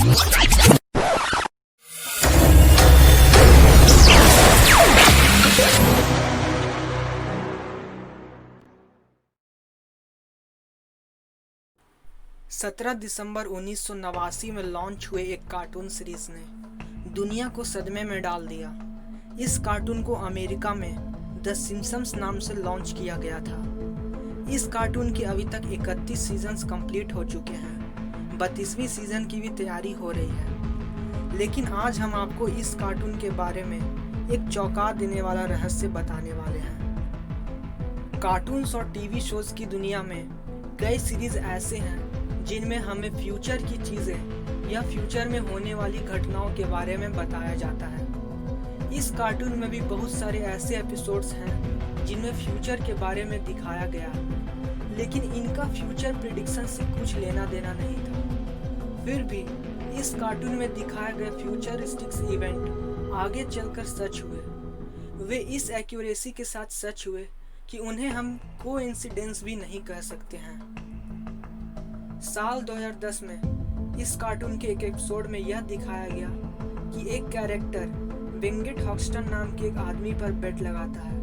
सत्रह दिसंबर 1989 में लॉन्च हुए एक कार्टून सीरीज ने दुनिया को सदमे में डाल दिया। इस कार्टून को अमेरिका में द सिम्पसन्स नाम से लॉन्च किया गया था। इस कार्टून की अभी तक 31 सीजन्स कंप्लीट हो चुके हैं। 32वीं सीजन की भी तैयारी हो रही है। लेकिन आज हम आपको इस कार्टून के बारे में एक चौंका देने वाला रहस्य बताने वाले हैं। कार्टून्स और टीवी शोज की दुनिया में कई सीरीज ऐसे हैं जिनमें हमें फ्यूचर की चीज़ें या फ्यूचर में होने वाली घटनाओं के बारे में बताया जाता है। इस कार्टून में भी बहुत सारे ऐसे एपिसोड्स हैं जिनमें फ्यूचर के बारे में दिखाया गया, लेकिन इनका फ्यूचर प्रिडिक्शन से कुछ लेना देना नहीं था। फिर भी इस कार्टून में दिखाए गए फ्यूचरिस्टिक्स इवेंट आगे चलकर सच हुए। वे इस एक्यूरेसी के साथ सच हुए कि उन्हें हम कोइंसिडेंस भी नहीं कह सकते हैं। साल 2010 में इस कार्टून के एक एपिसोड में यह दिखाया गया कि एक कैरेक्टर बेंगेट हॉक्स्टन नाम के एक आदमी पर बेट लगाता है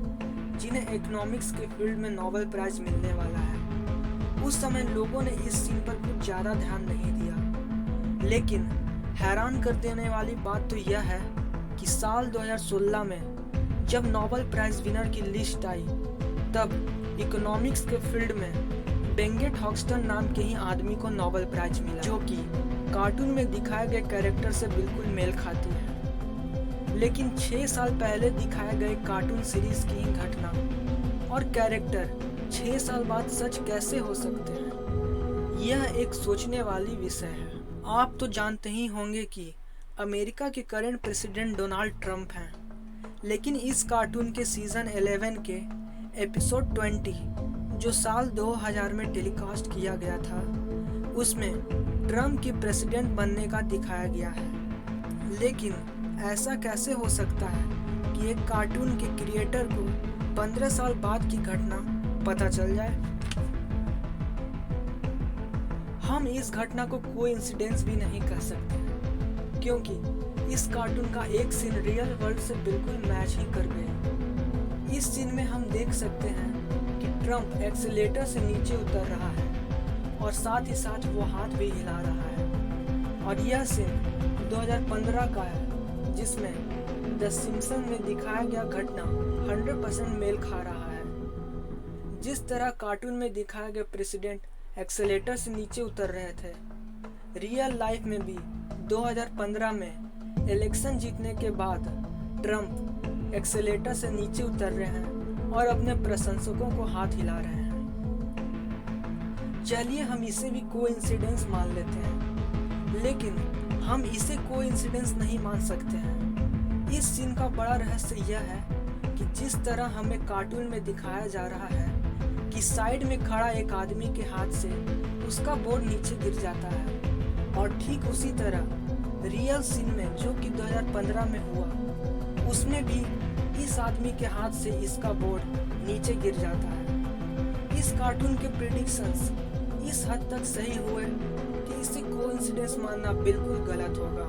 जिन्हें इकोनॉमिक्स के फील्ड में नोबेल प्राइज मिलने वाला है। उस समय लोगों ने इस सीन पर कुछ ज़्यादा ध्यान नहीं दिया, लेकिन हैरान कर देने वाली बात तो यह है कि साल 2016 में जब नोबेल प्राइज विनर की लिस्ट आई, तब इकोनॉमिक्स के फील्ड में बेंगेट हॉक्स्टन नाम के ही आदमी को नोबेल प्राइज मिला, जो कि कार्टून में दिखाए गए कैरेक्टर से बिल्कुल मेल खाती है। लेकिन 6 साल पहले दिखाए गए कार्टून सीरीज की ही घटना और कैरेक्टर 6 साल बाद सच कैसे हो सकते हैं, यह एक सोचने वाली विषय है। आप तो जानते ही होंगे कि अमेरिका के करंट प्रेसिडेंट डोनाल्ड ट्रंप हैं, लेकिन इस कार्टून के सीजन 11 के एपिसोड 20 जो साल 2000 में टेलीकास्ट किया गया था, उसमें ट्रंप की प्रेसिडेंट बनने का दिखाया गया है। लेकिन ऐसा कैसे हो सकता है कि एक कार्टून के क्रिएटर को 15 साल बाद की घटना पता चल जाए? हम इस घटना को कोइंसिडेंस भी नहीं कह सकते, क्योंकि इस कार्टून का एक सीन रियल वर्ल्ड से बिल्कुल मैच ही कर गया। इस सीन में हम देख सकते हैं कि ट्रंप एक्सीलेटर से नीचे उतर रहा है और साथ ही साथ वो हाथ भी हिला रहा है। और यह सीन 2015 का है, जिसमें द सिम्पसन में दिखाया गया घटना 100% मेल खा रहा है। जिस तरह कार्टून में दिखाए गए प्रेसिडेंट एक्सीलेटर से नीचे उतर रहे थे, रियल लाइफ में भी 2015 में इलेक्शन जीतने के बाद ट्रंप एक्सीलेटर से नीचे उतर रहे हैं और अपने प्रशंसकों को हाथ हिला रहे हैं। चलिए हम इसे भी कोइंसिडेंस मान लेते हैं, लेकिन हम इसे कोइंसिडेंस नहीं मान सकते हैं। इस सीन का बड़ा रहस्य यह है कि जिस तरह हमें कार्टून में दिखाया जा रहा है कि साइड में खड़ा एक आदमी के हाथ से उसका बोर्ड नीचे गिर जाता है, और ठीक उसी तरह रियल सीन में जो कि 2015 में हुआ, उसमें भी इस आदमी के हाथ से इसका बोर्ड नीचे गिर जाता है। इस कार्टून के प्रेडिक्शंस इस हद तक सही हुए कि इसे कोइंसिडेंस मानना बिल्कुल गलत होगा।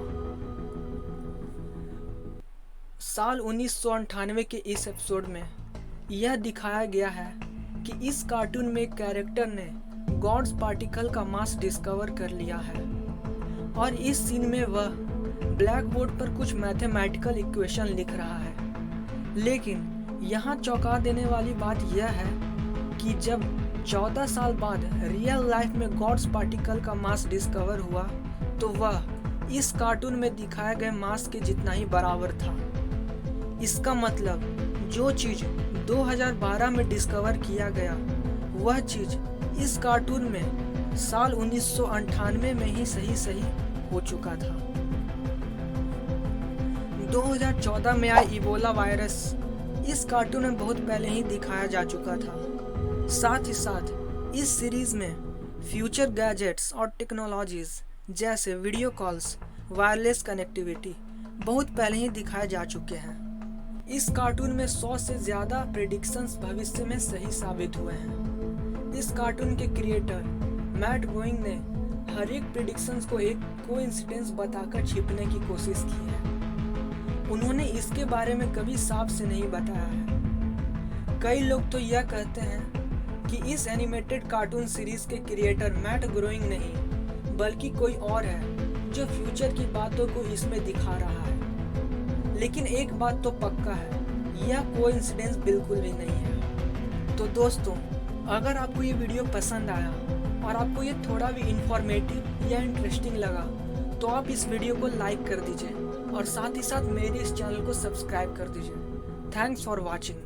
साल 1998 के इस एपिसोड में यह दिखाया गया है कि इस कार्टून में एक कैरेक्टर ने गॉड्स पार्टिकल का मास डिस्कवर कर लिया है, और इस सीन में वह ब्लैक बोर्ड पर कुछ मैथमेटिकल इक्वेशन लिख रहा है। लेकिन यहाँ चौंका देने वाली बात यह है कि जब 14 साल बाद रियल लाइफ में गॉड्स पार्टिकल का मास डिस्कवर हुआ, तो वह इस कार्टून में दिखाए गए मास के जितना ही बराबर था। इसका मतलब जो चीज़ 2012 में डिस्कवर किया गया, वह चीज़ इस कार्टून में साल 1998 में ही सही हो चुका था। 2014 में आए इबोला वायरस इस कार्टून में बहुत पहले ही दिखाया जा चुका था। साथ ही साथ इस सीरीज में फ्यूचर गैजेट्स और टेक्नोलॉजीज जैसे वीडियो कॉल्स, वायरलेस कनेक्टिविटी बहुत पहले ही दिखाए जा चुके हैं। इस कार्टून में 100 से ज़्यादा प्रेडिक्शंस भविष्य में सही साबित हुए हैं। इस कार्टून के क्रिएटर मैट ग्रोइंग ने हर एक प्रिडिक्शंस को एक कोइंसिडेंस बताकर छिपने की कोशिश की है। उन्होंने इसके बारे में कभी साफ से नहीं बताया है। कई लोग तो यह कहते हैं कि इस एनिमेटेड कार्टून सीरीज के क्रिएटर मैट ग्रोइंग नहीं बल्कि कोई और है जो फ्यूचर की बातों को इसमें दिखा रहा है। लेकिन एक बात तो पक्का है, यह कोइंसिडेंस बिल्कुल भी नहीं है। तो दोस्तों, अगर आपको ये वीडियो पसंद आया और आपको ये थोड़ा भी इंफॉर्मेटिव या इंटरेस्टिंग लगा तो आप इस वीडियो को लाइक कर दीजिए और साथ ही साथ मेरे इस चैनल को सब्सक्राइब कर दीजिए। Thanks for watching.